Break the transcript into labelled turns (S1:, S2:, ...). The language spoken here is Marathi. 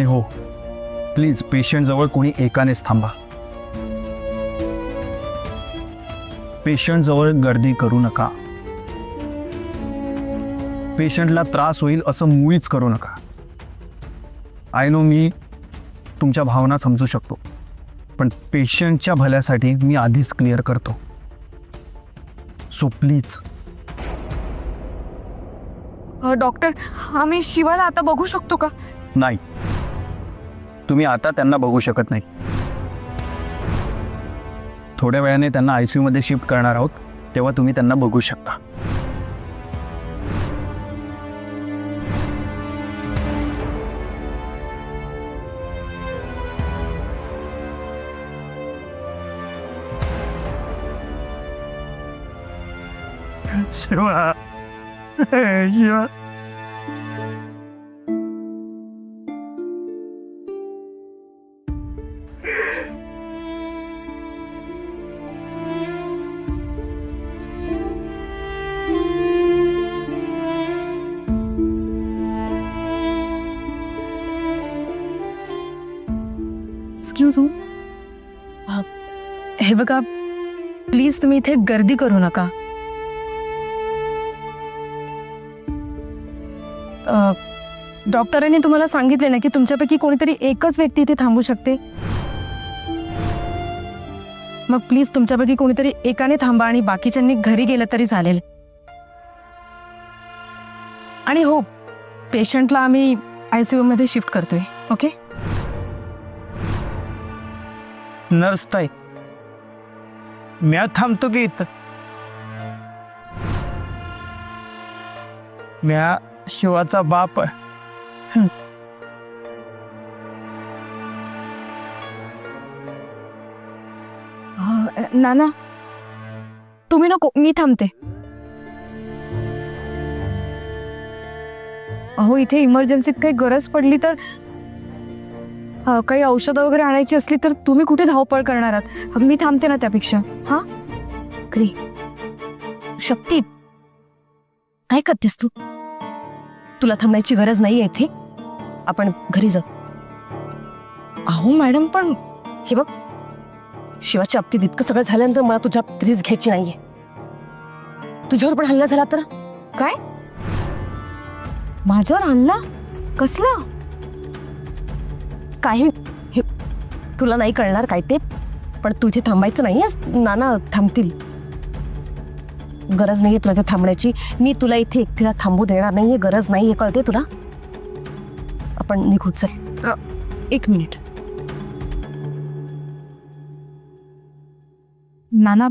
S1: हो, प्लीज पेशंट जवळ कोणी एकानेच थांबा. पेशंट जवळ गर्दी करू नका. पेशंटला त्रास होईल असं मुळीच करू नका. आय नो, मी तुमच्या भावना समजू शकतो, पण पेशंटच्या भल्यासाठी मी आधीच क्लिअर करतो. So please.
S2: डॉक्टर, आम्ही शिवाला आता बघू शकतो का?
S1: नाही, तुम्ही आता त्यांना बघू शकत नाही. थोड्या वेळाने त्यांना ICU मध्ये शिफ्ट करणार आहोत, तेव्हा तुम्ही त्यांना बघू शकता. शिवा, शिवा.
S3: एक्सक्यूज मी, हे बघा, प्लीज तुम्ही इथे गर्दी करू नका. डॉक्टरांनी तुम्हाला सांगितले ना की तुमच्यापैकी कोणीतरी एकच व्यक्ती इथे थांबू शकते. मग प्लीज तुमच्यापैकी कोणीतरी एकाने थांबा आणि बाकीच्यांनी घरी गेलं तरी चालेल. आणि हो, पेशंटला आम्ही ICU मध्ये शिफ्ट करतोय. ओके?
S4: नर्स ताई, म्या थांबतो की इथं. म्या शिवाचा बाप आहे.
S2: नाना, तुम्ही नको, मी थांबते. अहो, इथे इमर्जन्सीत काही गरज पडली तर, काही औषधं वगैरे आणायची असली तर तुम्ही कुठे धावपळ करणार आहात? मी थांबते ना त्यापेक्षा. हा
S5: घरी शक्ती, काय करतेस तू? तुला थांबण्याची गरज नाही इथे. आपण घरी जाऊ.
S2: अहो मॅडम, पण
S5: हे बघ, शिवाच्या बाबतीत इतकं सगळं झाल्यानंतर मला तुझ्या रिस्क घ्यायची नाहीये. तुझ्यावर पण हल्ला झाला तर?
S2: काय? माझ्यावर हल्ला? कसला?
S5: काही हे तुला नाही कळणार काय ते, पण तू इथे थांबायचं नाहीयेस. नाना थांबतील. गरज नाहीये तुला इथे थांबण्याची. मी तुला इथे एकटीला थांबू देणार नाहीये. गरज नाहीये, कळते तुला? आपण निघू, चल.
S2: एक मिनिट. नाना,